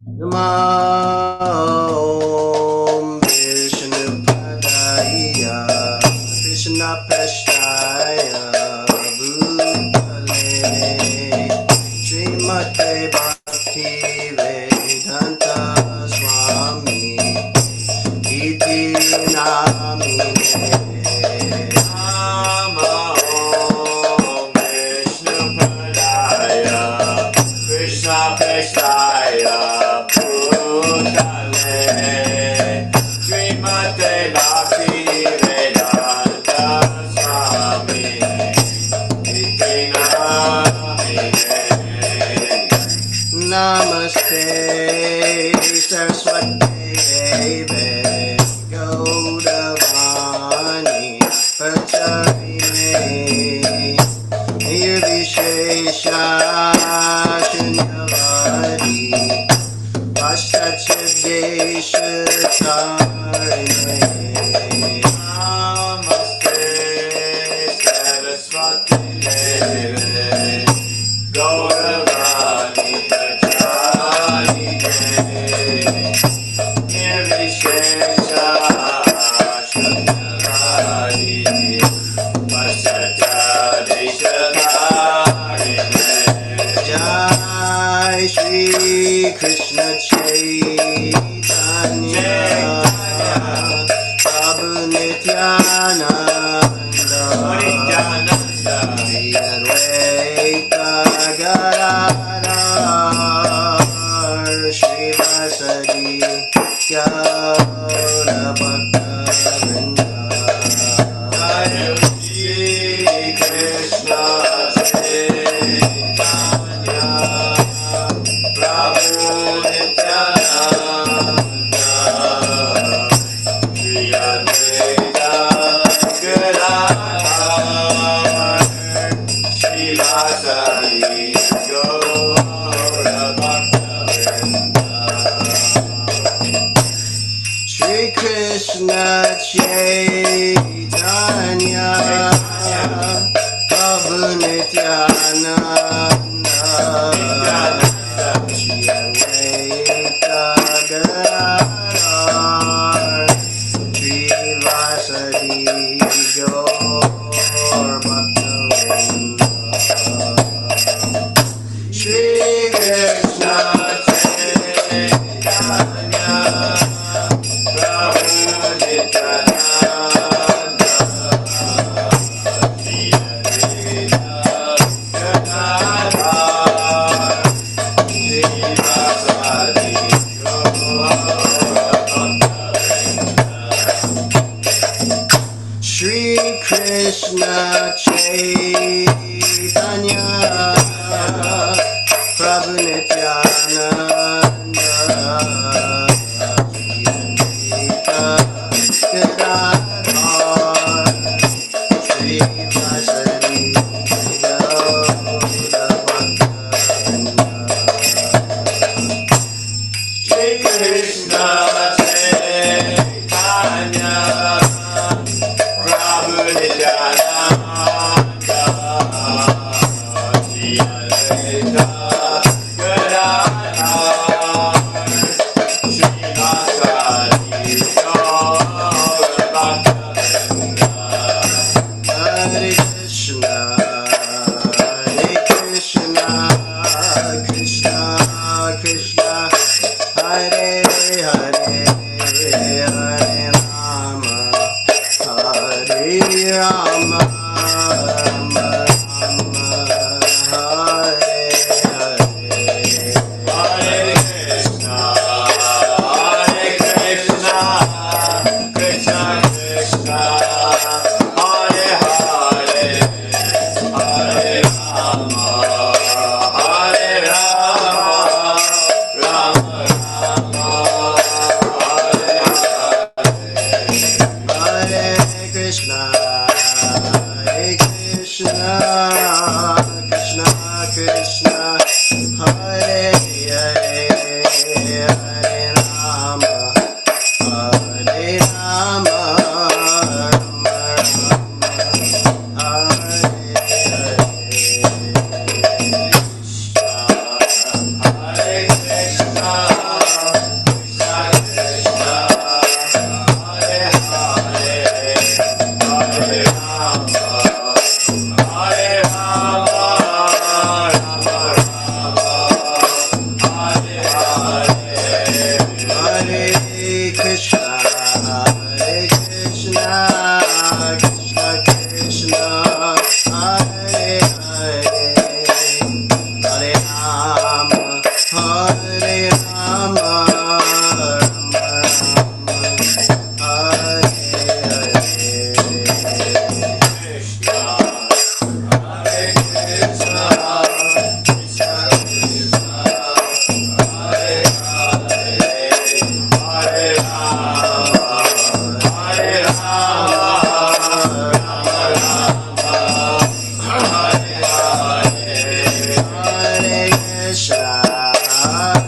Namo Vishnupadaya Krishna Prasthaya Bhutale Srimate Bhakti Vedanta Swami Iti Namine Namo Vishnupadaya Krishna Prasthaya Namaste Saraswati Deve Gaudavani Pacharine Nirvishesha Shunyavadi Paschatya Desha Tarine Namaste Saraswati Deve Gaudavani Shri Krishna Chaitanya Prabhu Nityananda Shri Advaita Gadadhar Shri Vasadi Gaura Bhakta Vrinda Shri Krishna Krishna Chaitanya Prabhu Nityananda Shri Advaita Gadadhar Shri Vasadi Gaur Bhakta Shri Krishna Chaitanya Krishna Chaitanya Prabhu Nityananda Gadadhar Shri Vasadi Gaura Bhakta Shri Krishna Chaitanya Krishna Hare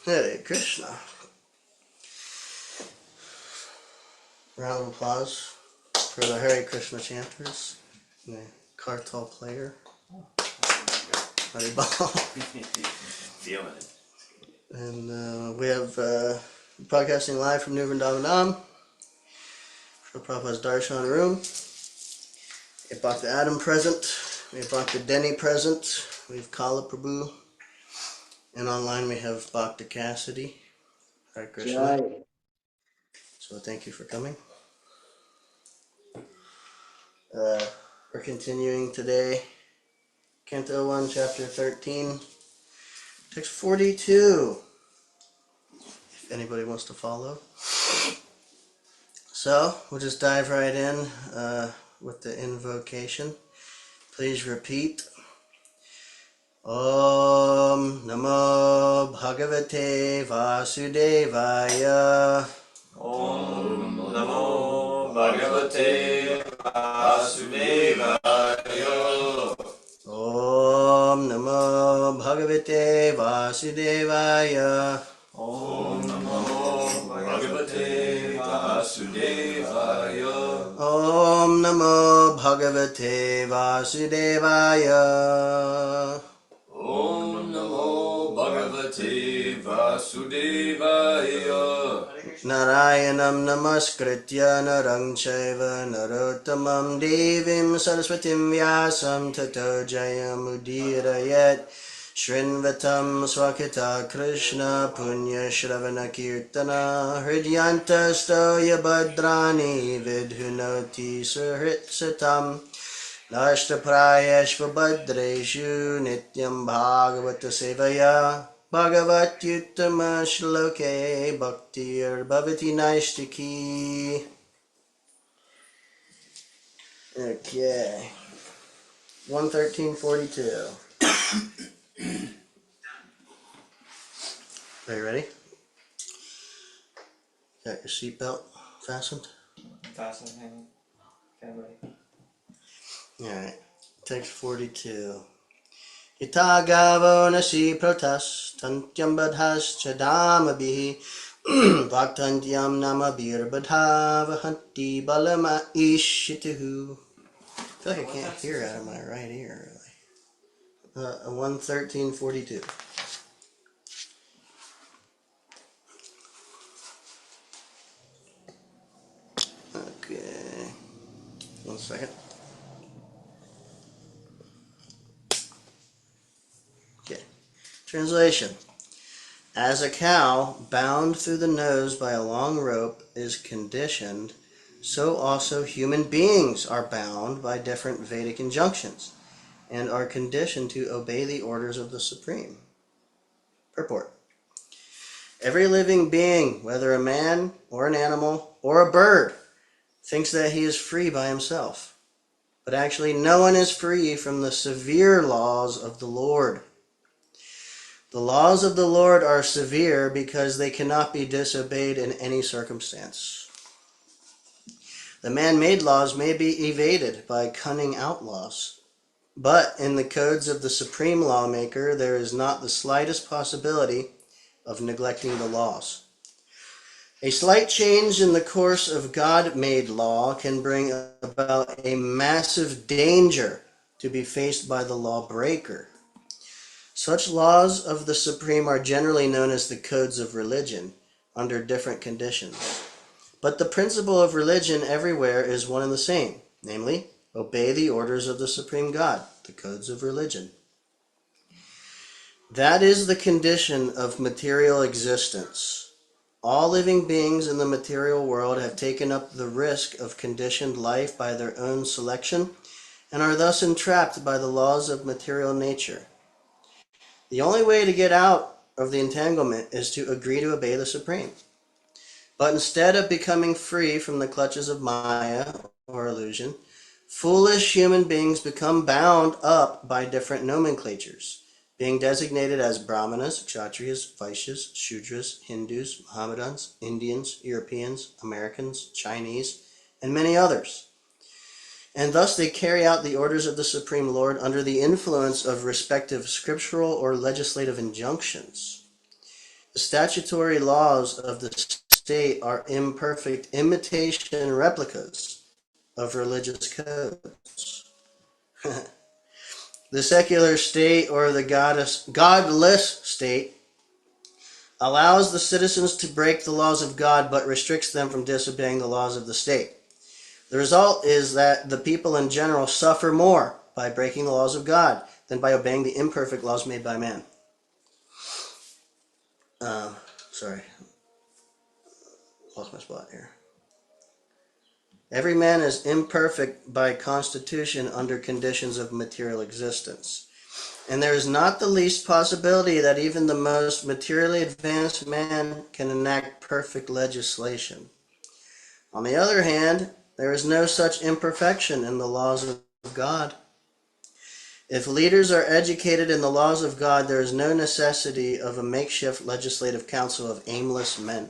Hare Krishna. Round of applause for the Hare Krishna chanters and the kartal player. Haribol. Feeling it. And we have broadcasting live from New Vrindavanam for Prabhupada's Darshan room. We have Bhakta Adam present. We have Bhakta Denny present. We have Kala Prabhu. And online we have Bhakta Cassidy. Hare Krishna. Jai. So thank you for coming. We're continuing today. Canto 1, Chapter 13. Text 42. If anybody wants to follow. So, we'll just dive right in with the invocation. Please repeat. Om Namo Bhagavate Vasudevaya. Om Namo Bhagavate Vasudevaya. Om Namo Bhagavate Vasudevaya. Om Namo Bhagavate Vasudevaya. Om Namo Bhagavate Vasudevaya. Om Namo Bhagavate Vasudevaya. Narayanam namaskritya narang chaiva narottamam devim saraswatim vyasam tato jayamudhirayat shrinvatam swakita krishna punya shravana kirtana hridyantasto yabhadrani vidhunoti suhritsatam Nashtaprayashva Bhadreshu Nityam Bhagavata Sevaya Bhagavatyuttama Shloke Bhaktir Bhavati Naishtiki. Okay. 113.42. Are you ready? Got your seatbelt fastened? Fasten, hang on. Okay, ready. Alright. Text 42. Ita gavo nasi protas tantyam badhas chadamabihi bhaktantyam namabir badhavahanti balama ishituhu. I feel like I can't hear out of my right ear, really. 113.42. Okay. 1 second. Okay. Translation. As a cow bound through the nose by a long rope is conditioned, so also human beings are bound by different Vedic injunctions and are conditioned to obey the orders of the Supreme. Purport. Every living being, whether a man or an animal or a bird, thinks that he is free by himself. But actually, no one is free from the severe laws of the Lord. The laws of the Lord are severe because they cannot be disobeyed in any circumstance. The man-made laws may be evaded by cunning outlaws, but in the codes of the supreme lawmaker there is not the slightest possibility of neglecting the laws. A slight change in the course of God-made law can bring about a massive danger to be faced by the lawbreaker. Such laws of the Supreme are generally known as the codes of religion, under different conditions. But the principle of religion everywhere is one and the same, namely, obey the orders of the Supreme God, the codes of religion. That is the condition of material existence. All living beings in the material world have taken up the risk of conditioned life by their own selection and are thus entrapped by the laws of material nature. The only way to get out of the entanglement is to agree to obey the Supreme. But instead of becoming free from the clutches of Maya or illusion, foolish human beings become bound up by different nomenclatures, being designated as Brahmanas, Kshatriyas, Vaishyas, Shudras, Hindus, Mohammedans, Indians, Europeans, Americans, Chinese, and many others. And thus they carry out the orders of the Supreme Lord under the influence of respective scriptural or legislative injunctions. The statutory laws of the state are imperfect imitation replicas of religious codes. The secular state, or the godless state, allows the citizens to break the laws of God but restricts them from disobeying the laws of the state. The result is that the people in general suffer more by breaking the laws of God than by obeying the imperfect laws made by man. Sorry, lost my spot here. Every man is imperfect by constitution under conditions of material existence. And there is not the least possibility that even the most materially advanced man can enact perfect legislation. On the other hand, there is no such imperfection in the laws of God. If leaders are educated in the laws of God, there is no necessity of a makeshift legislative council of aimless men.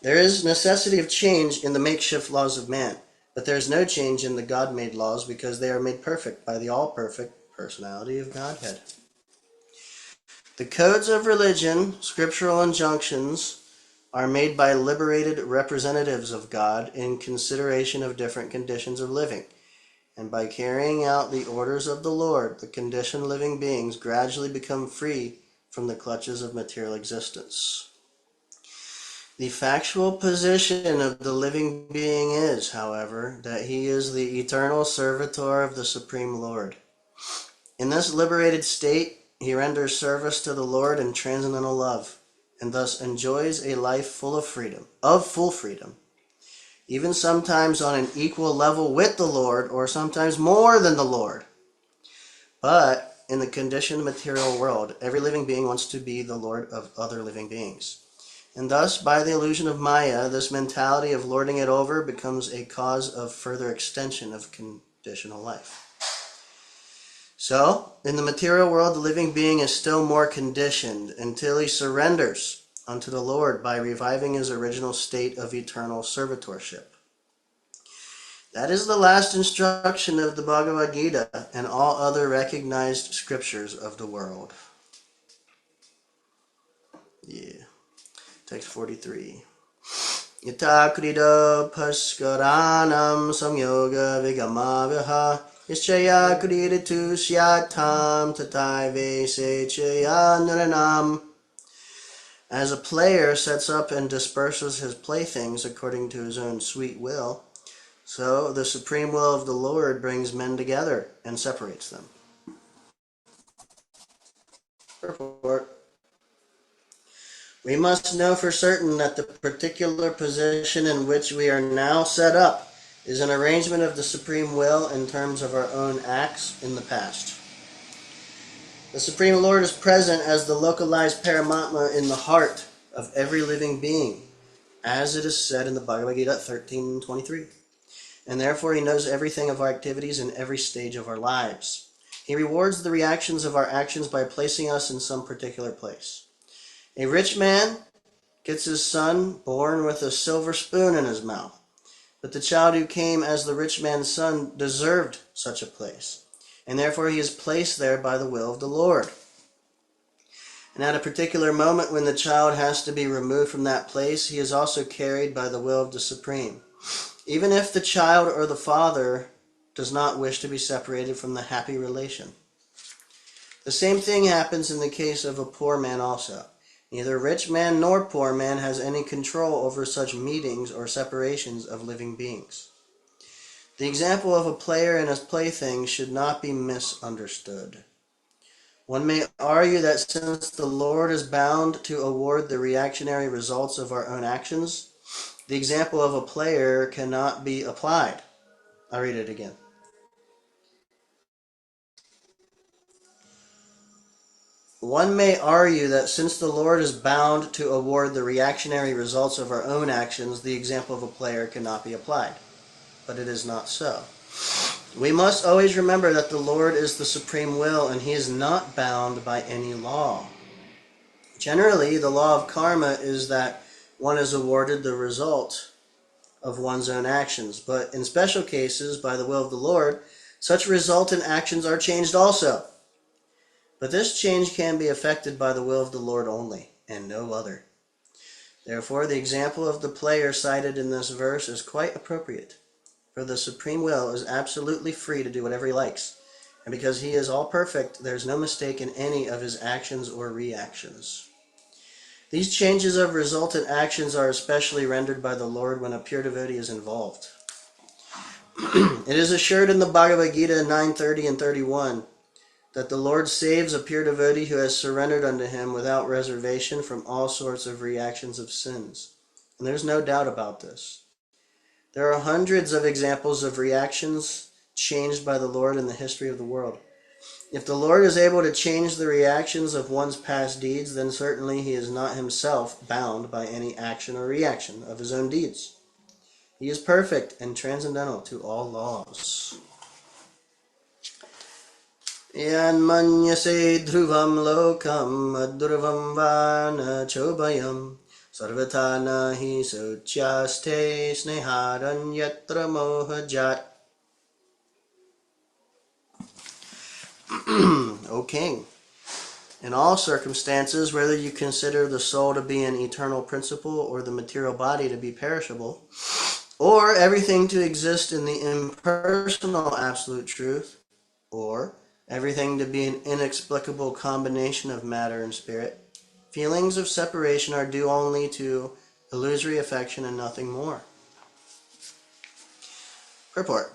There is necessity of change in the makeshift laws of man, but there is no change in the God-made laws because they are made perfect by the all-perfect personality of Godhead. The codes of religion, scriptural injunctions, are made by liberated representatives of God in consideration of different conditions of living. And by carrying out the orders of the Lord, the conditioned living beings gradually become free from the clutches of material existence. The factual position of the living being is, however, that he is the eternal servitor of the Supreme Lord. In this liberated state, he renders service to the Lord in transcendental love, and thus enjoys a life full of freedom, even sometimes on an equal level with the Lord, or sometimes more than the Lord. But in the conditioned material world, every living being wants to be the Lord of other living beings. And thus, by the illusion of Maya, this mentality of lording it over becomes a cause of further extension of conditional life. So, in the material world, the living being is still more conditioned until he surrenders unto the Lord by reviving his original state of eternal servitorship. That is the last instruction of the Bhagavad Gita and all other recognized scriptures of the world. Text 43. Yata krida paskaranam samyoga vigamaviha ischaya kriditu syatam tataive sechaya naranam. As a player sets up and disperses his playthings according to his own sweet will, so the supreme will of the Lord brings men together and separates them. Purport. We must know for certain that the particular position in which we are now set up is an arrangement of the supreme will in terms of our own acts in the past. The Supreme Lord is present as the localized Paramatma in the heart of every living being, as it is said in the Bhagavad Gita 13:23. And therefore he knows everything of our activities in every stage of our lives. He rewards the reactions of our actions by placing us in some particular place. A rich man gets his son born with a silver spoon in his mouth, but the child who came as the rich man's son deserved such a place, and therefore he is placed there by the will of the Lord. And at a particular moment when the child has to be removed from that place, he is also carried by the will of the Supreme, even if the child or the father does not wish to be separated from the happy relation. The same thing happens in the case of a poor man also. Neither rich man nor poor man has any control over such meetings or separations of living beings. The example of a player and his plaything should not be misunderstood. One may argue that since the Lord is bound to award the reactionary results of our own actions, the example of a player cannot be applied. I'll read it again. One may argue that since the Lord is bound to award the reactionary results of our own actions, the example of a player cannot be applied. But it is not so. We must always remember that the Lord is the supreme will and he is not bound by any law. Generally, the law of karma is that one is awarded the result of one's own actions, but in special cases, by the will of the Lord, such resultant actions are changed also. But this change can be effected by the will of the Lord only. and no other. Therefore, the example of the player cited in this verse is quite appropriate, for the Supreme Will is absolutely free to do whatever he likes, and because he is all perfect, there is no mistake in any of his actions or reactions. These changes of resultant actions are especially rendered by the Lord when a pure devotee is involved. It is assured in the Bhagavad Gita 9:30 and 31 that the Lord saves a pure devotee who has surrendered unto him without reservation from all sorts of reactions of sins. And there's no doubt about this. There are hundreds of examples of reactions changed by the Lord in the history of the world. If the Lord is able to change the reactions of one's past deeds, then certainly he is not himself bound by any action or reaction of his own deeds. He is perfect and transcendental to all laws. Yan manyase dhruvam lokam adurvam vana chobhayam sarvata nahi sochyaste sneharanyatra mohajat. O King, in all circumstances, whether you consider the soul to be an eternal principle or the material body to be perishable, or everything to exist in the impersonal absolute truth, or everything to be an inexplicable combination of matter and spirit, feelings of separation are due only to illusory affection and nothing more. Purport.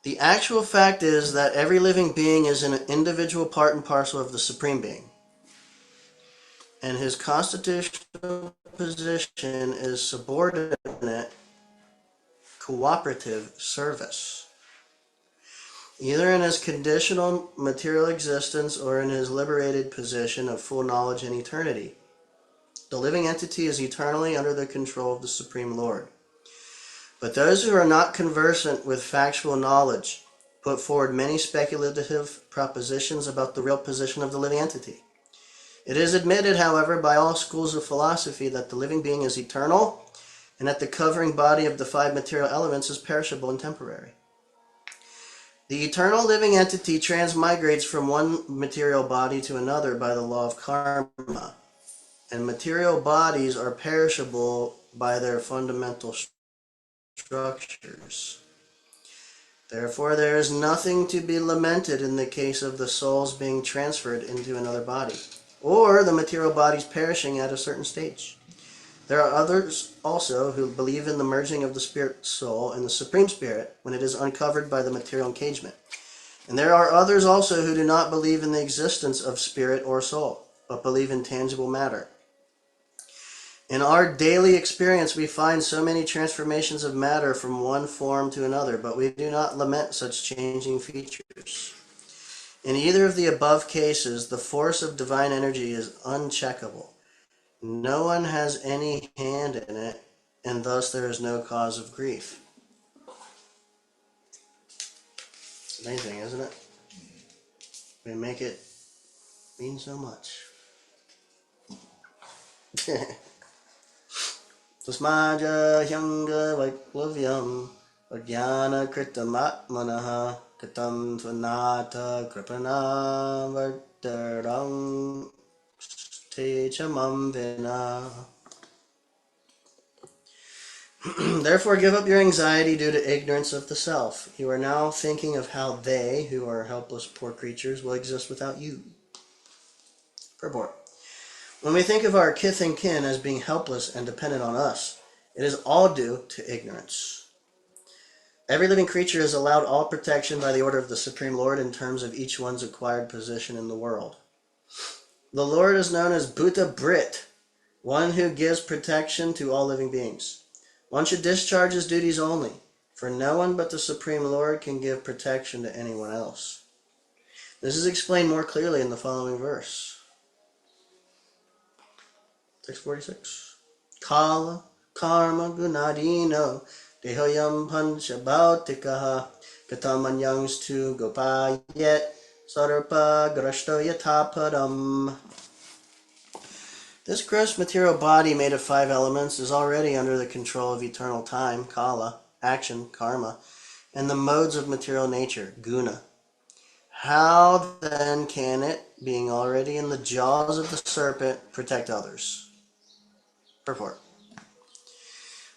The actual fact is that every living being is an individual part and parcel of the Supreme Being, and his constitutional position is subordinate cooperative service, either in his conditional material existence or in his liberated position of full knowledge and eternity. The living entity is eternally under the control of the Supreme Lord. But those who are not conversant with factual knowledge put forward many speculative propositions about the real position of the living entity. It is admitted, however, by all schools of philosophy that the living being is eternal and that the covering body of the five material elements is perishable and temporary. The eternal living entity transmigrates from one material body to another by the law of karma, and material bodies are perishable by their fundamental structures. Therefore, there is nothing to be lamented in the case of the souls being transferred into another body, or the material bodies perishing at a certain stage. There are others also who believe in the merging of the spirit soul and the Supreme Spirit when it is uncovered by the material engagement. And there are others also who do not believe in the existence of spirit or soul, but believe in tangible matter. In our daily experience, we find so many transformations of matter from one form to another, but we do not lament such changing features. In either of the above cases, the force of divine energy is uncheckable. No one has any hand in it, and thus there is no cause of grief. Amazing, isn't it? We make it mean so much. Tasmaja hyanga vaiklavyam vajnana kritamatmanaha katam tvanata kripana vartaram stechamam vina. Therefore give up your anxiety due to ignorance of the self. You are now thinking of how they, who are helpless poor creatures, will exist without you. Purport. When we think of our kith and kin as being helpless and dependent on us, it is all due to ignorance. Every living creature is allowed all protection by the order of the Supreme Lord in terms of each one's acquired position in the world. The Lord is known as Bhuta Brit, one who gives protection to all living beings. One should discharge his duties only, for no one but the Supreme Lord can give protection to anyone else. This is explained more clearly in the following verse. 646. Kala karma gunadino dehoyam panchabhautikaha katamanyangstu gopayet sarpa grashto yatapadam. This gross material body made of five elements is already under the control of eternal time, kala, action, karma, and the modes of material nature, guna. How then can it, being already in the jaws of the serpent, protect others? Purport.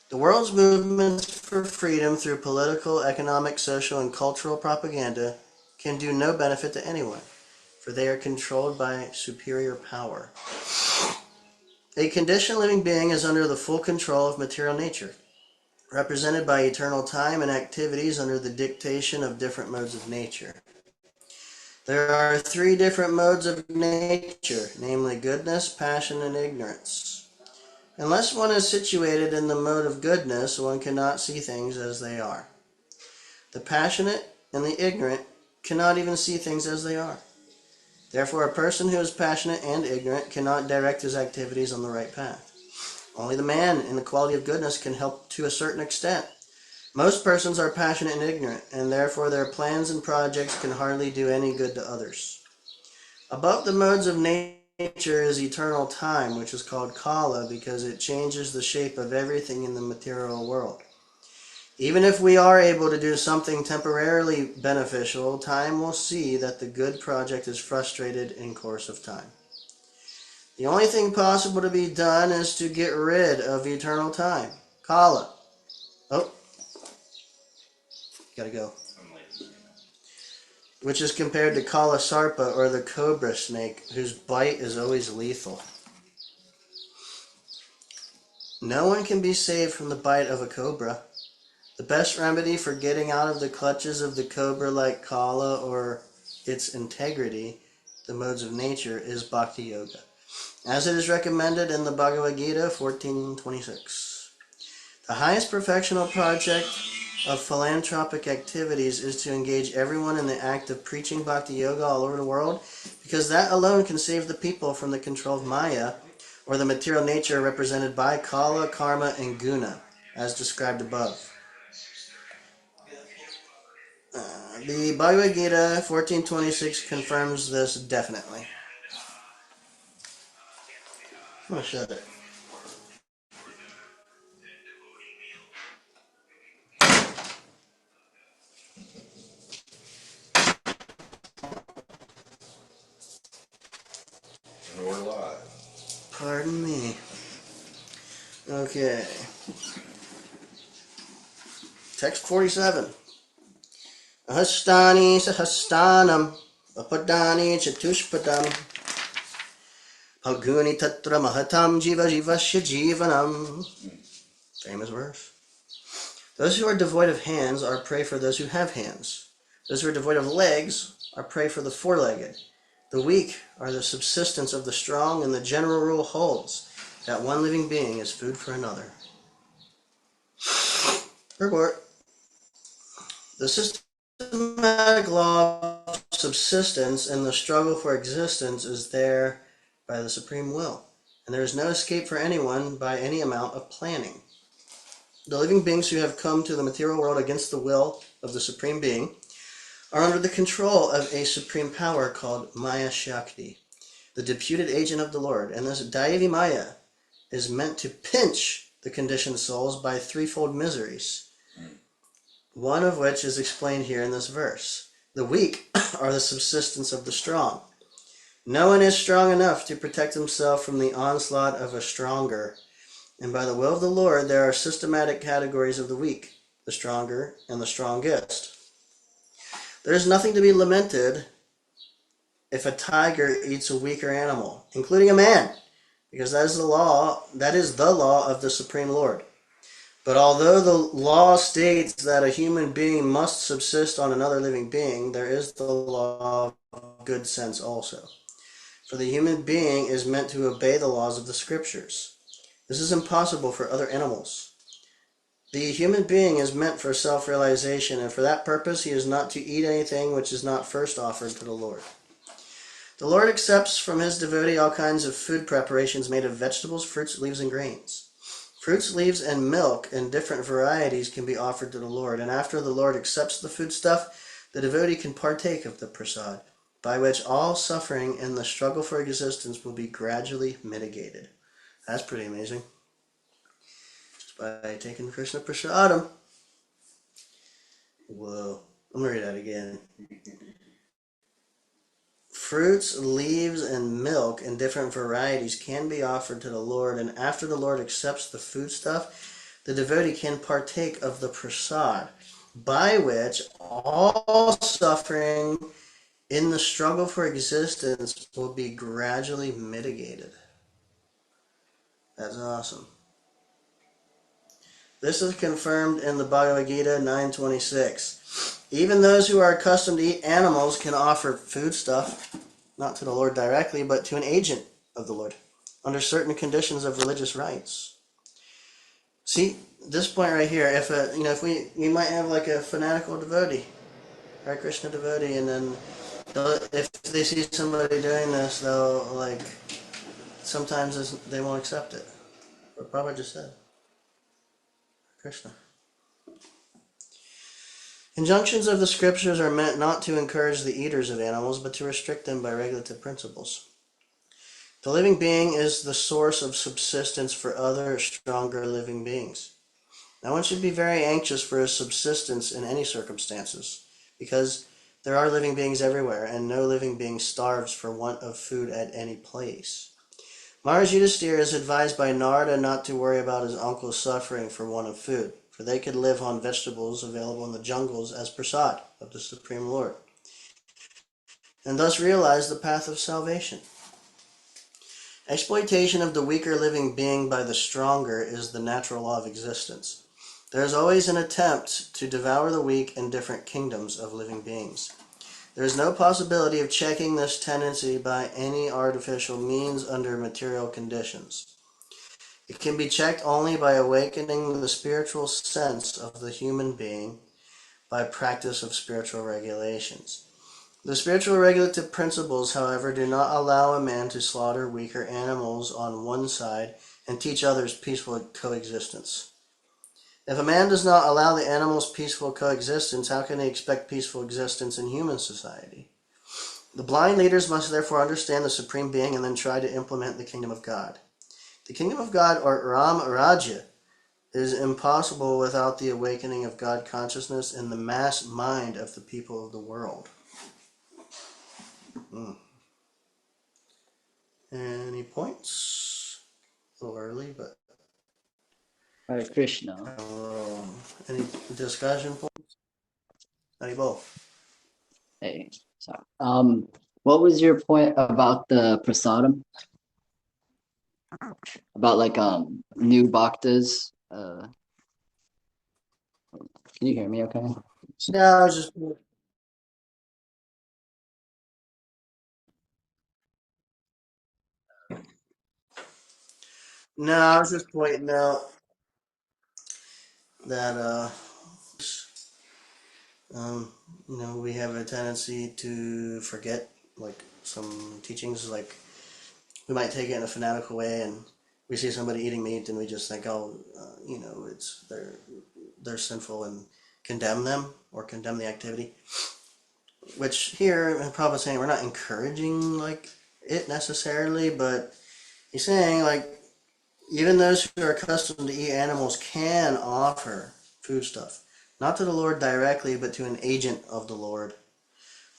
The world's movements for freedom through political, economic, social, and cultural propaganda can do no benefit to anyone, for they are controlled by superior power. A conditioned living being is under the full control of material nature, represented by eternal time and activities under the dictation of different modes of nature. There are three different modes of nature, namely goodness, passion, and ignorance. Unless one is situated in the mode of goodness, one cannot see things as they are. The passionate and the ignorant cannot even see things as they are. Therefore, a person who is passionate and ignorant cannot direct his activities on the right path. Only the man in the quality of goodness can help to a certain extent. Most persons are passionate and ignorant, and therefore their plans and projects can hardly do any good to others. Above the modes of nature is eternal time, which is called Kala because it changes the shape of everything in the material world. Even if we are able to do something temporarily beneficial, time will see that the good project is frustrated in course of time. The only thing possible to be done is to get rid of eternal time, Kala. Oh, gotta go. Which is compared to Kala Sarpa, or the cobra snake, whose bite is always lethal. No one can be saved from the bite of a cobra. The best remedy for getting out of the clutches of the cobra like Kala or its integrity, the modes of nature, is Bhakti Yoga, as it is recommended in the Bhagavad Gita 14:26. The highest perfectional project of philanthropic activities is to engage everyone in the act of preaching Bhakti Yoga all over the world, because that alone can save the people from the control of Maya, or the material nature represented by Kala, Karma, and Guna, as described above. The Bhagavad Gita 14:26 confirms this definitely. I'm going to shut it. And we're live. Pardon me. Okay. Text 47. Ahastani sahastanam apadani chatushpadam Paguni tatra mahatam jiva jivasya jivanam. Famous verse. Those who are devoid of hands are prey for those who have hands. Those who are devoid of legs are prey for the four-legged. The weak are the subsistence of the strong, and the general rule holds that one living being is food for another. Report. The systematic law of subsistence and the struggle for existence is there by the supreme will, and there is no escape for anyone by any amount of planning. The living beings who have come to the material world against the will of the Supreme Being are under the control of a supreme power called Maya Shakti, the deputed agent of the Lord, and this Daivi Maya is meant to pinch the conditioned souls by threefold miseries, one of which is explained here in this verse. The weak are the subsistence of the strong. No one is strong enough to protect himself from the onslaught of a stronger, and by the will of the Lord there are systematic categories of the weak, the stronger, and the strongest. There is nothing to be lamented if a tiger eats a weaker animal, including a man, because that is the law of the Supreme Lord. But although the law states that a human being must subsist on another living being, there is the law of good sense also. For the human being is meant to obey the laws of the scriptures. This is impossible for other animals. The human being is meant for self-realization, and for that purpose he is not to eat anything which is not first offered to the Lord. The Lord accepts from his devotee all kinds of food preparations made of vegetables, fruits, leaves, and grains. Fruits, leaves, and milk in different varieties can be offered to the Lord, and after the Lord accepts the foodstuff, the devotee can partake of the prasad, by which all suffering in the struggle for existence will be gradually mitigated. That's pretty amazing. Just by taking Krishna prasadam. Whoa. I'm going to read that again. Fruits, leaves, and milk in different varieties can be offered to the Lord, and after the Lord accepts the foodstuff, the devotee can partake of the prasad, by which all suffering in the struggle for existence will be gradually mitigated. That's awesome. This is confirmed in the Bhagavad Gita 9:26. Even those who are accustomed to eat animals can offer foodstuff, not to the Lord directly, but to an agent of the Lord, under certain conditions of religious rites. See, this point right here, if we might have like a fanatical devotee, Hare Krishna devotee, and then if they see somebody doing this, they'll like sometimes they won't accept it. What Prabhupada just said, Krishna. Injunctions of the scriptures are meant not to encourage the eaters of animals, but to restrict them by regulative principles. The living being is the source of subsistence for other stronger living beings. Now one should be very anxious for his subsistence in any circumstances, because there are living beings everywhere, and no living being starves for want of food at any place. Maharaj Yudhisthira is advised by Narada not to worry about his uncle's suffering for want of food, for they could live on vegetables available in the jungles as prasad of the Supreme Lord, and thus realize the path of salvation. Exploitation of the weaker living being by the stronger is the natural law of existence. There is always an attempt to devour the weak in different kingdoms of living beings. There is no possibility of checking this tendency by any artificial means under material conditions. It can be checked only by awakening the spiritual sense of the human being by practice of spiritual regulations. The spiritual regulative principles, however, do not allow a man to slaughter weaker animals on one side and teach others peaceful coexistence. If a man does not allow the animals peaceful coexistence, how can he expect peaceful existence in human society? The blind leaders must therefore understand the Supreme Being and then try to implement the kingdom of God. The kingdom of God, or Ram Rajya, is impossible without the awakening of God consciousness in the mass mind of the people of the world. Any points? A little early, but Hare Krishna. any discussion points? Any both? Hey, sorry. What was your point about the prasadam? About like new bhaktas? Can you hear me okay? Yeah, I was just pointing out that um, we have a tendency to forget like some teachings. Like we might take it in a fanatical way, and we see somebody eating meat, and we just think, oh, it's they're sinful, and condemn them or condemn the activity. Which here, Prabhupada's saying we're not encouraging like it necessarily, but he's saying like even those who are accustomed to eat animals can offer foodstuff, not to the Lord directly, but to an agent of the Lord,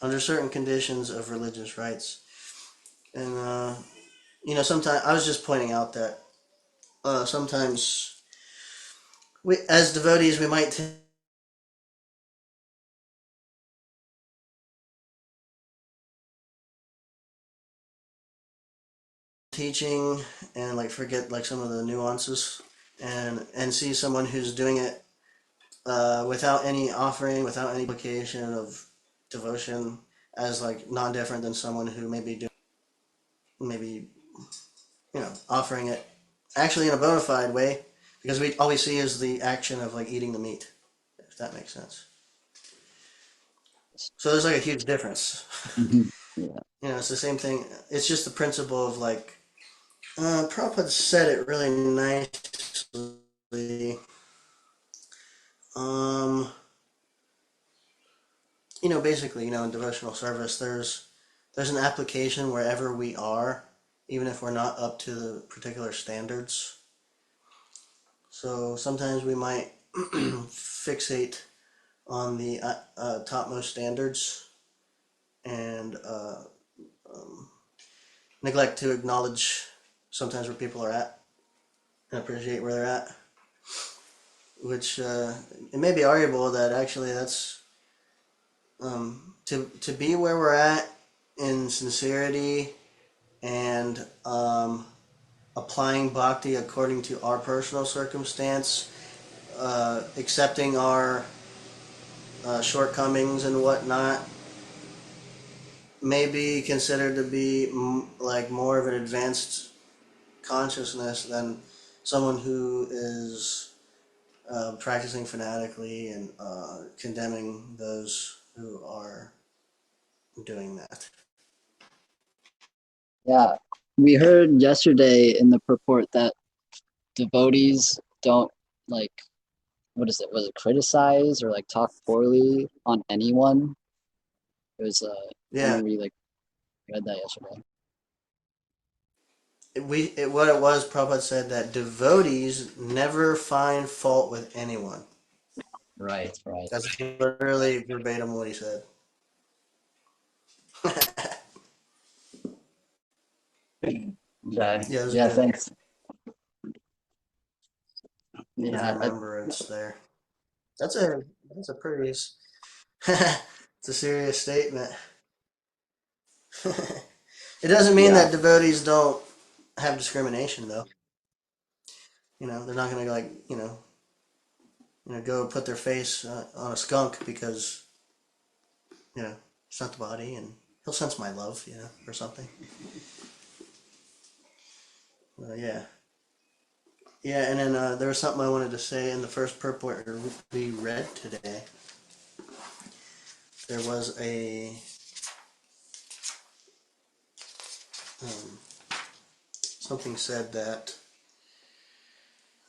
under certain conditions of religious rites. And sometimes I was just pointing out that sometimes we, as devotees, we might teaching and like forget like some of the nuances, and see someone who's doing it without any offering, without any application of devotion, as like non different than someone who may be doing maybe offering it actually in a bona fide way, because we all we see is the action of like eating the meat, if that makes sense. So there's like a huge difference. Mhm. Yeah. It's the same thing. It's just the principle of like Prabhupada said it really nicely. Um, basically, in devotional service, there's an application wherever we are, even if we're not up to the particular standards. So sometimes we might fixate on the topmost standards and neglect to acknowledge sometimes where people are at and appreciate where they're at. Which it may be arguable that actually that's to be where we're at in sincerity and applying bhakti according to our personal circumstance, accepting our shortcomings and whatnot, may be considered to be like more of an advanced consciousness than someone who is practicing fanatically and condemning those who are doing that. Yeah, we heard yesterday in the purport that devotees don't like, what is it? Was it criticize or like talk poorly on anyone? It was I Yeah, remember we like read that yesterday. what it was, Prabhupada said that devotees never find fault with anyone. Right, right. That's literally verbatim what he said. Okay. Yeah, it was Yeah, good thanks. Yeah, remembrance there. That's a that's a pretty it's a serious statement. It doesn't mean yeah, that devotees don't have discrimination though. They're not gonna like go put their face on a skunk because it's not the body and he'll sense my love, or something. Yeah. Yeah, and then there was something I wanted to say in the first purport we read today. There was um, something said that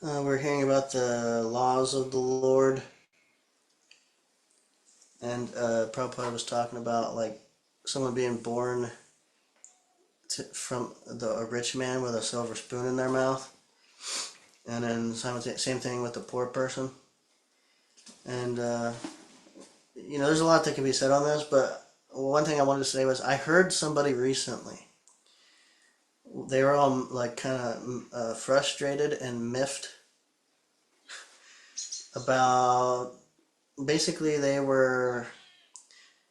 we're hearing about the laws of the Lord, and Prabhupada was talking about like someone being born from a rich man with a silver spoon in their mouth, and then same thing with the poor person. And there's a lot that can be said on this, but one thing I wanted to say was I heard somebody recently. They were all like kind of frustrated and miffed about. Basically, they were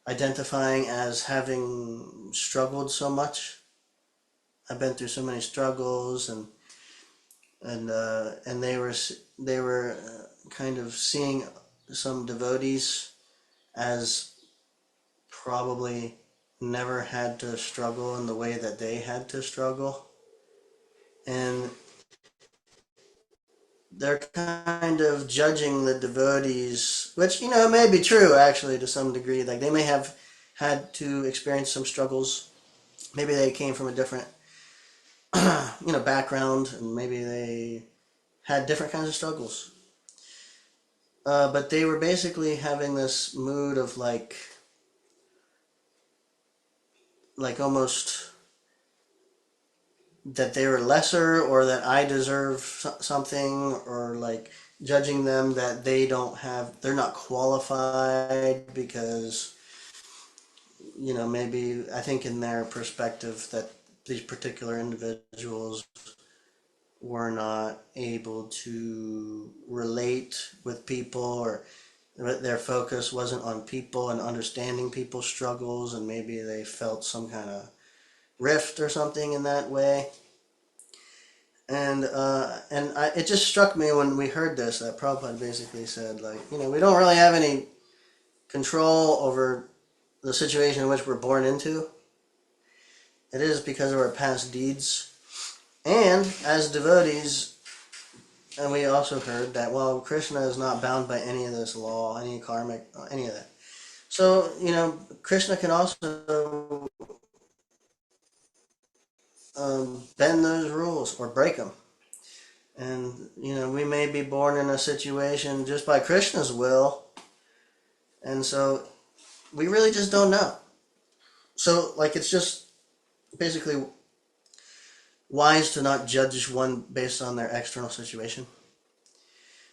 identifying as having struggled so much. I've been through so many struggles, and they were kind of seeing some devotees as probably never had to struggle in the way that they had to struggle, and they're kind of judging the devotees, which may be true actually to some degree. Like they may have had to experience some struggles. Maybe they came from a different background, and maybe they had different kinds of struggles. But they were basically having this mood of like almost that they were lesser, or that I deserve something, or like judging them that they're not qualified because maybe I think in their perspective that these particular individuals were not able to relate with people, or their focus wasn't on people and understanding people's struggles, and maybe they felt some kind of rift or something in that way. And it just struck me when we heard this that Prabhupada basically said, like, we don't really have any control over the situation in which we're born into. It is because of our past deeds. And as devotees, and we also heard that, well, Krishna is not bound by any of this law, any karmic, any of that. So, Krishna can also bend those rules or break them. And, we may be born in a situation just by Krishna's will. And so we really just don't know. So, like, it's just basically wise to not judge one based on their external situation.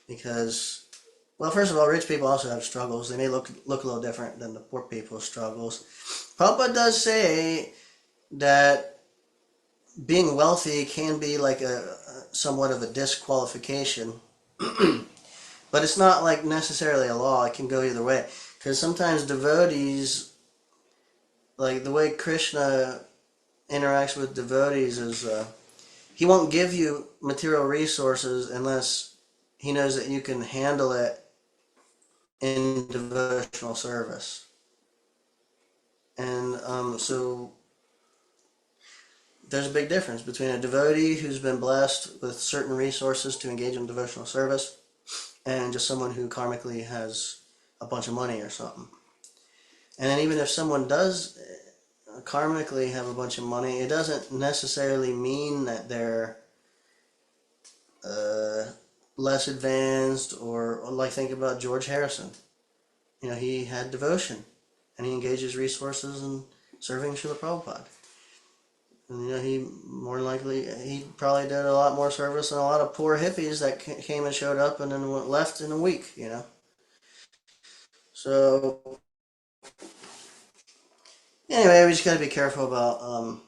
Because, well, first of all, rich people also have struggles. They may look a little different than the poor people's struggles. Prabhupada does say that being wealthy can be like a somewhat of a disqualification, but it's not like necessarily a law. It can go either way, because sometimes devotees, like the way Krishna interacts with devotees is he won't give you material resources unless he knows that you can handle it in devotional service. And so there's a big difference between a devotee who's been blessed with certain resources to engage in devotional service and just someone who karmically has a bunch of money or something. And then even if someone does karmically have a bunch of money, it doesn't necessarily mean that they're uh, less advanced, or like think about George Harrison. You know, he had devotion and he engaged his resources in serving Srila Prabhupada. And, you know, he more than likely, he probably did a lot more service than a lot of poor hippies that came and showed up and then left in a week, you know. So, anyway, we just got to be careful about,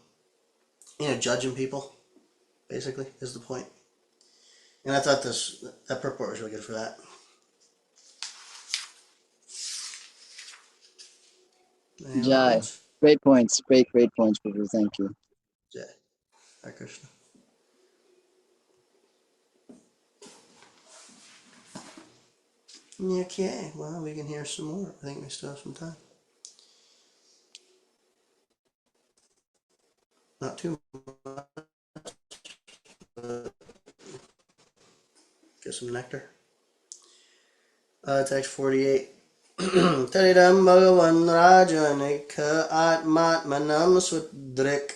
judging people, basically, is the point. And I thought that purport was really good for that. Any other Jai. points? Great points. Great points, Prabhu. Thank you. Yeah. Hare Krishna. Okay, well, we can hear some more. I think we still have some time. Not too much, but get some nectar. Text 48. Taridam Bhagavan Rajanika Atmatmanam Sudrik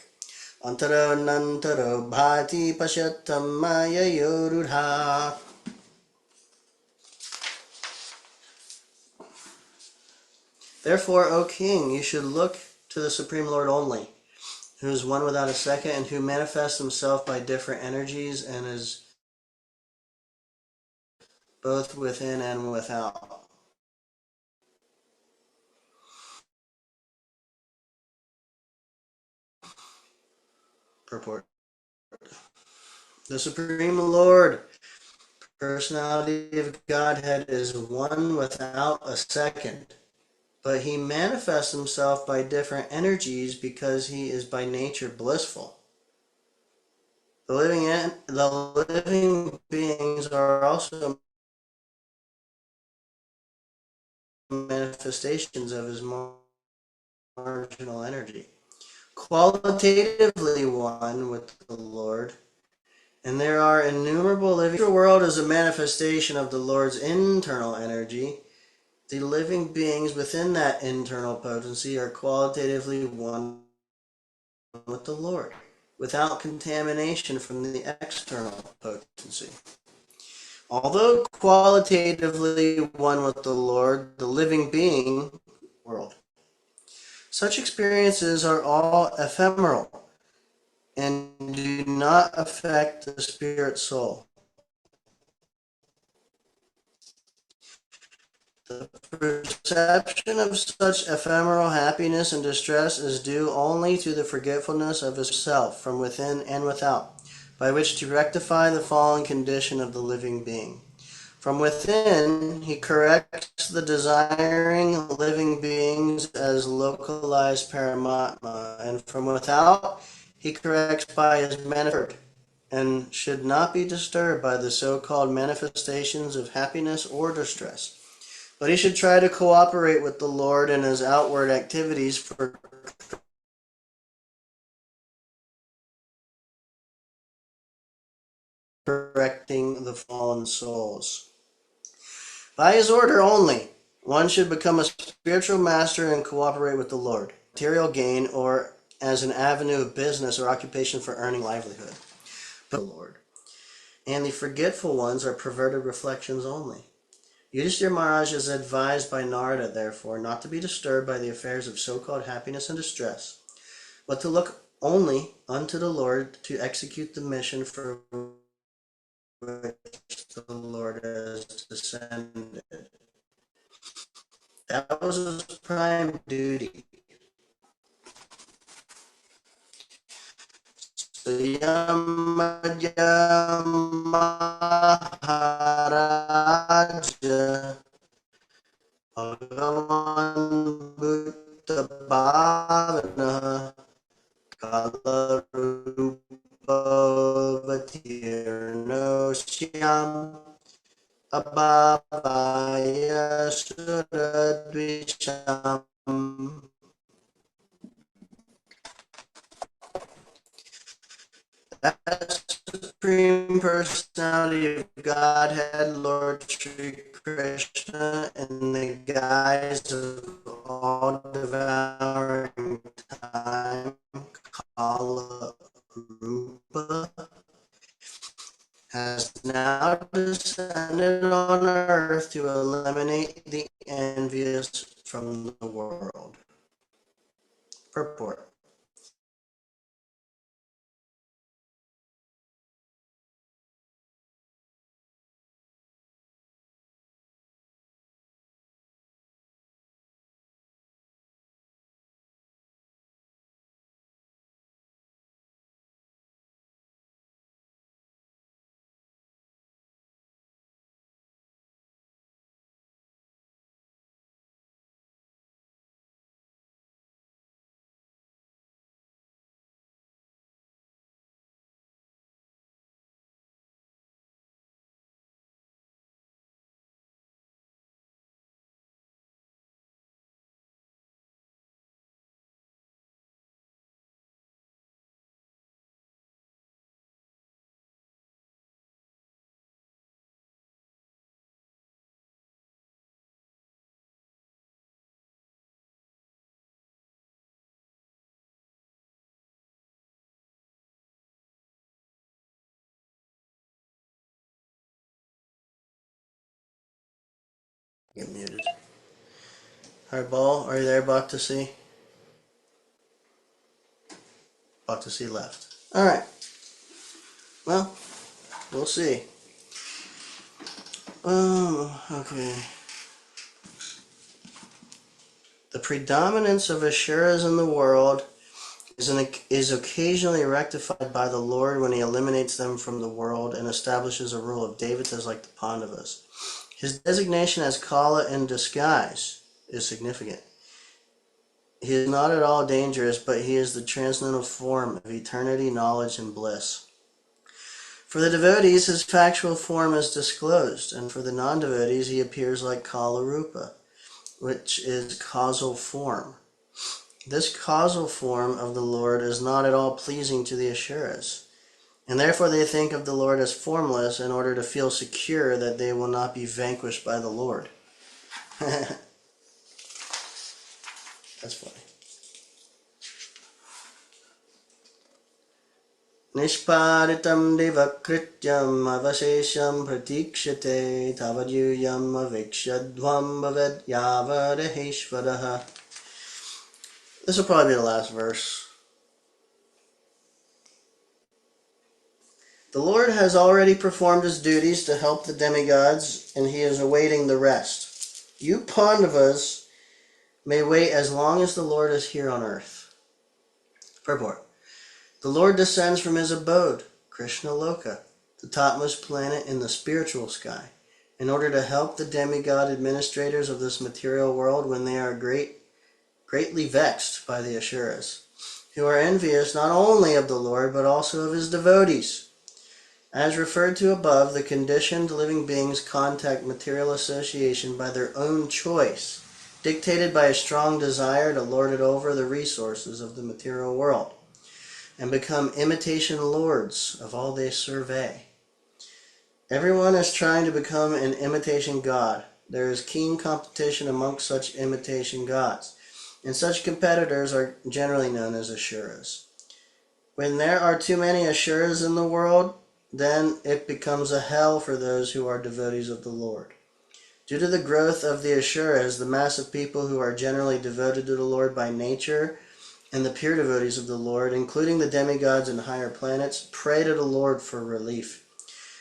Antaro Nantaro Bhati Pashatam Maya Yorudha. Therefore, O King, you should look to the Supreme Lord only, who is one without a second, and who manifests himself by different energies and is both within and without. Purport. The Supreme Lord, personality of Godhead, is one without a second, but he manifests himself by different energies because he is by nature blissful. The living beings are also manifestations of his marginal energy. Qualitatively one with the Lord, and there are innumerable living. The world is a manifestation of the Lord's internal energy. The living beings within that internal potency are qualitatively one with the Lord, without contamination from the external potency. Although qualitatively one with the Lord, the living being world, such experiences are all ephemeral and do not affect the spirit soul. The perception of such ephemeral happiness and distress is due only to the forgetfulness of his self from within and without, by which to rectify the fallen condition of the living being. From within, he corrects the desiring living beings as localized Paramatma, and from without, he corrects by his manifest, and should not be disturbed by the so-called manifestations of happiness or distress. But he should try to cooperate with the Lord in his outward activities for correcting the fallen souls. By his order only, one should become a spiritual master and cooperate with the Lord, material gain, or as an avenue of business or occupation for earning livelihood. But the Lord. And the forgetful ones are perverted reflections only. Yudhishthira Maharaj is advised by Narada, therefore, not to be disturbed by the affairs of so-called happiness and distress, but to look only unto the Lord to execute the mission for which the Lord has descended. That was his prime duty. Yamadya Maharaja Bhagavan Bhutta Bhavana Kala Rupa Vatirno Syam Abhavaya Suradvisham. That Supreme Personality of Godhead, Lord Sri Krishna, in the guise of all devouring time, Kala Rupa, has now descended on earth to eliminate the envious from the world. Purport. Get muted. Alright, Ball, are you there, Bhakti? Bhakti left. Alright, well, we'll see. Okay. The predominance of Asuras in the world is occasionally rectified by the Lord when he eliminates them from the world and establishes a rule of Devatas like the Pandavas. His designation as Kala in disguise is significant. He is not at all dangerous, but he is the transcendental form of eternity, knowledge, and bliss. For the devotees, his factual form is disclosed, and for the non-devotees, he appears like Kala Rupa, which is causal form. This causal form of the Lord is not at all pleasing to the Asuras, and therefore they think of the Lord as formless in order to feel secure that they will not be vanquished by the Lord. That's funny. Nishparitam devakrityam avashesham pratikshate tavadyuyam avikshadvam bhavet yavadaheshvaraha. This will probably be the last verse. The Lord has already performed his duties to help the demigods, and he is awaiting the rest. You Pandavas may wait as long as the Lord is here on earth. Purport. The Lord descends from his abode, Krishna Loka, the topmost planet in the spiritual sky, in order to help the demigod administrators of this material world when they are greatly vexed by the Asuras, who are envious not only of the Lord but also of his devotees. As referred to above, the conditioned living beings contact material association by their own choice, dictated by a strong desire to lord it over the resources of the material world, and become imitation lords of all they survey. Everyone is trying to become an imitation god. There is keen competition amongst such imitation gods, and such competitors are generally known as Asuras. When there are too many Asuras in the world, then it becomes a hell for those who are devotees of the Lord. Due to the growth of the Asuras, the mass of people who are generally devoted to the Lord by nature and the pure devotees of the Lord, including the demigods and higher planets, pray to the Lord for relief.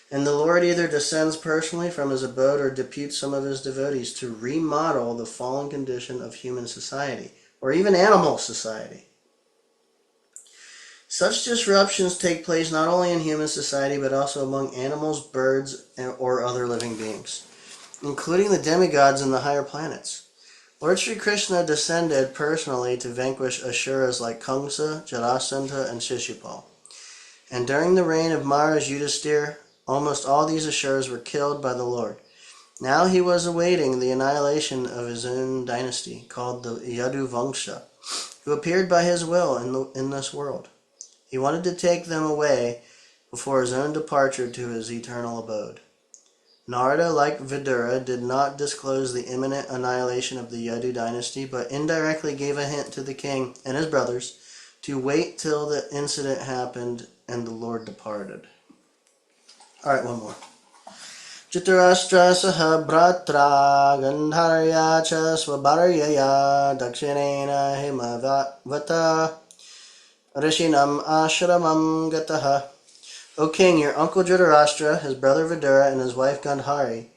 And the Lord either descends personally from his abode or deputes some of his devotees to remodel the fallen condition of human society, or even animal society. Such disruptions take place not only in human society but also among animals, birds, or other living beings, including the demigods and the higher planets. Lord Sri Krishna descended personally to vanquish Asuras like Kamsa, Jarasandha, and Shishupal. And during the reign of Maharaj Yudhisthira, almost all these Asuras were killed by the Lord. Now he was awaiting the annihilation of his own dynasty, called the Yadu Vangsha, who appeared by his will in this world. He wanted to take them away before his own departure to his eternal abode. Narada, like Vidura, did not disclose the imminent annihilation of the Yadu dynasty, but indirectly gave a hint to the king and his brothers to wait till the incident happened and the Lord departed. Alright, one more. Chitrashtra saha bratra gandharya cha swabaryaya dakshinena himavata rishinam ashramam gataha. O king, your uncle Dhritarashtra, his brother Vidura, and his wife Gandhari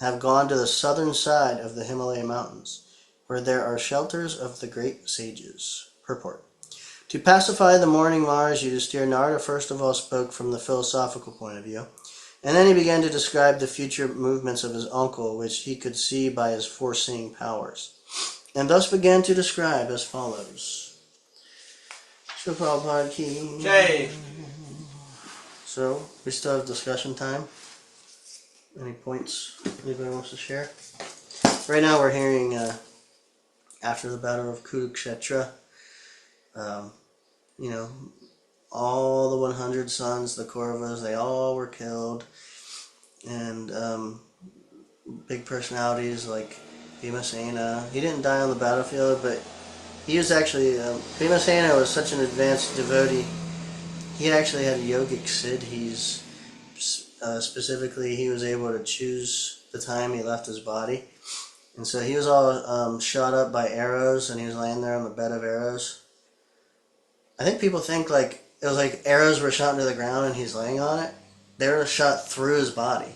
have gone to the southern side of the Himalaya mountains, where there are shelters of the great sages. Purport. To pacify the mourning Maharaj Yudhisthira, Narada first of all spoke from the philosophical point of view, and then he began to describe the future movements of his uncle, which he could see by his foreseeing powers, and thus began to describe as follows. Srila Prabhupada ki. Jai. So, we still have discussion time. Any points anybody wants to share? Right now we're hearing, after the battle of Kurukshetra, all the 100 sons, the Kauravas, they all were killed. And big personalities like Bhimasena, he didn't die on the battlefield, but he was actually, Bhimasena was such an advanced devotee. He actually had a yogic siddh. He's specifically, he was able to choose the time he left his body. And so he was all shot up by arrows, and he was laying there on the bed of arrows. I think people think like it was like arrows were shot into the ground and he's laying on it. They were shot through his body.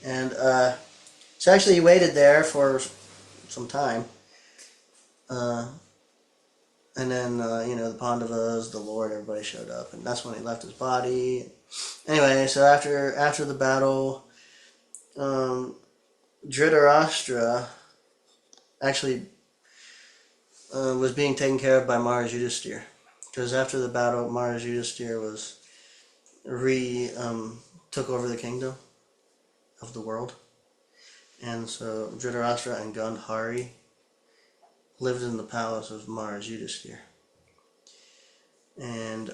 And so actually he waited there for some time. And then, the Pandavas, the Lord, everybody showed up. And that's when he left his body. Anyway, so after the battle, Dhritarashtra actually was being taken care of by Maharaj Yudhisthira. Because after the battle, Maharaj Yudhisthira took over the kingdom of the world. And so Dhritarashtra and Gandhari lived in the palace of Maharaj Yudhisthira. And,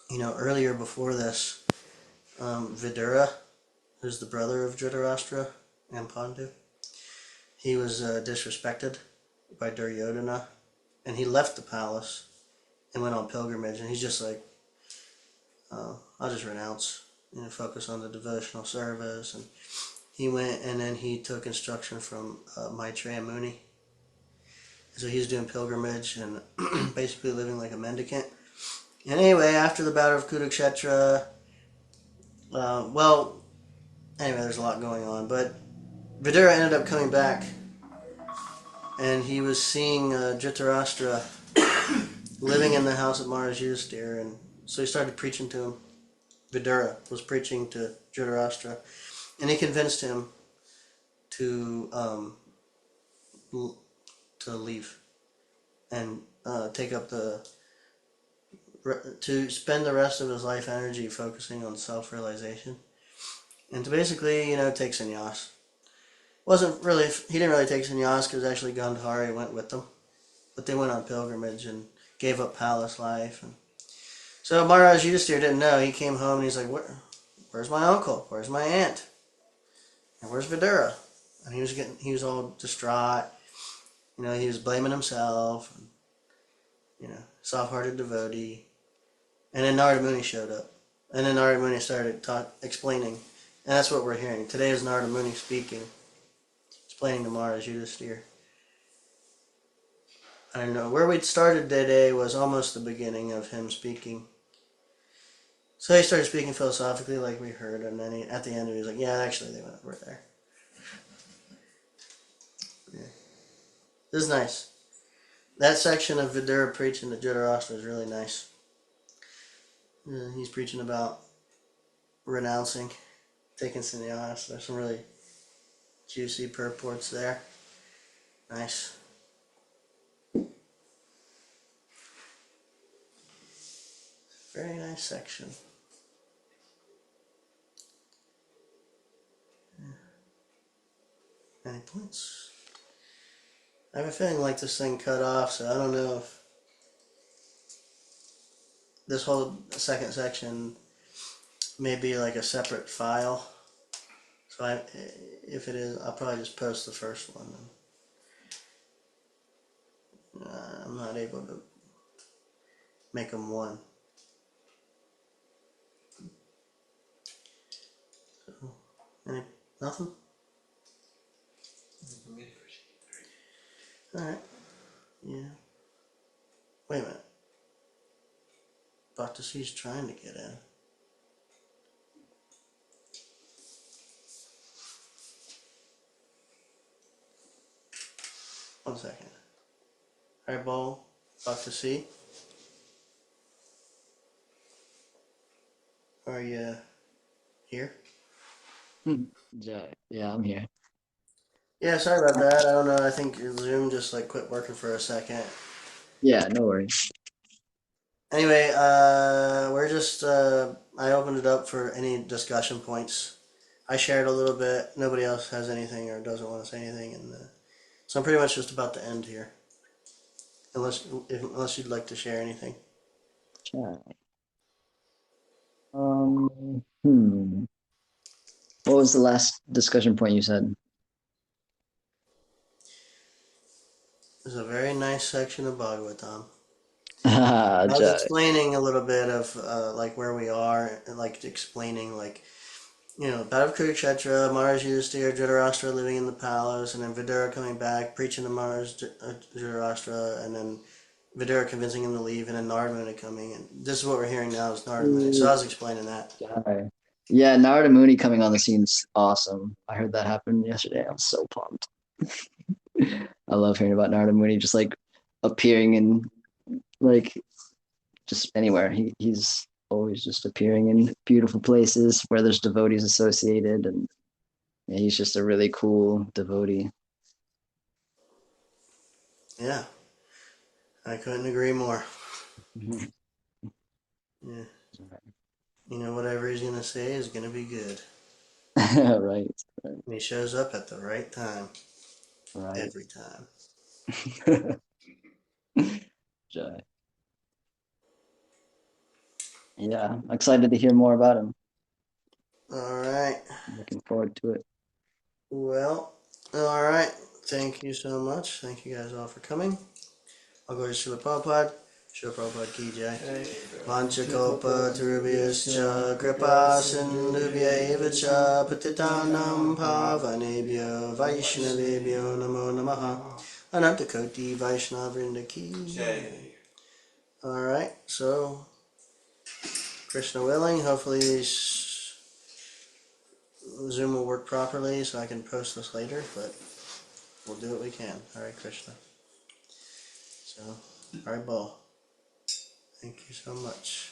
earlier before this, Vidura, who's the brother of Dhritarashtra and Pandu, he was disrespected by Duryodhana, and he left the palace and went on pilgrimage, and he's just like, I'll just renounce, focus on the devotional service. And he went, and then he took instruction from Maitreya Muni. So he was doing pilgrimage and basically living like a mendicant. And anyway, after the battle of Kurukshetra, there's a lot going on, but Vidura ended up coming back, and he was seeing Dhritarashtra living in the house of Maharaj Yudhisthira, and so he started preaching to him. Vidura was preaching to Dhritarashtra, and he convinced him to leave and take up to spend the rest of his life energy focusing on self-realization, and to basically, take sannyas. He didn't really take sannyas because actually Gandhari went with them, but they went on pilgrimage and gave up palace life. And so Maharaj Yudhisthira didn't know. He came home and he's like, where's my uncle? Where's my aunt? And where's Vidura? And he was all distraught. He was blaming himself. And, soft-hearted devotee. And then Narada Muni showed up. And then Narada Muni started explaining. And that's what we're hearing. Today is Narada Muni speaking. Explaining to Maharaj Yudhisthira. I don't know. Where we started today was almost the beginning of him speaking. So he started speaking philosophically like we heard. And then at the end he was like, yeah, actually they went over there. Yeah. This is nice. That section of Vidura preaching to Dhritarashtra is really nice. He's preaching about renouncing, taking sannyas. There's some really juicy purports there. Nice. Very nice section. Any points? I have a feeling like this thing cut off, so I don't know if this whole second section may be like a separate file. So if it is, I'll probably just post the first one. I'm not able to make them one. So, nothing? Alright. Yeah. Wait a minute. Dr. C's trying to get in. One second. Alright, Bo. Dr. C. Are you here? Yeah, I'm here. Yeah, sorry about that. I don't know. I think your Zoom just like quit working for a second. Yeah, no worries. Anyway, we're just, I opened it up for any discussion points. I shared a little bit. Nobody else has anything or doesn't want to say anything. So I'm pretty much just about to end here. Unless you'd like to share anything. Sure. Hmm. What was the last discussion point you said? There's a very nice section of Bhagavatam. Ah, I was Jai. explaining a little bit of like where we are, and like explaining like Battle of Kurukshetra, Mars Yudhisthira, Dhritarashtra living in the palace, and then Vidura coming back, preaching to Mars Dhritarashtra, and then Vidura convincing him to leave, and then Narada Muni coming. And this is what we're hearing now is Narada Muni. So I was explaining that. Jai. Yeah, Narada Muni coming on the scene's awesome. I heard that happen yesterday. I'm so pumped. I love hearing about Narada Muni just like appearing in like just anywhere. He's always just appearing in beautiful places where there's devotees associated, and yeah, he's just a really cool devotee. Yeah, I couldn't agree more. Mhm. Yeah, whatever he's gonna say is gonna be good. Right, right, And he shows up at the right time right. every time. Jai. Yeah, I'm excited to hear more about him. All right. Looking forward to it. Well, all right. Thank you so much. Thank you guys all for coming. I'll go to Srila Prabhupada. Srila Prabhupada ki jai. Vanchakopa Turubhyascha Kripa Sindhubhya Evacha Patitanam Pavanebhyo Vaishnavebhyo Namo Namaha Anantakoti Vaishnavrinda ki jai. Alright, so Krishna willing, hopefully Zoom will work properly so I can post this later, but we'll do what we can. Alright, Krishna. So, alright, Bo. Thank you so much.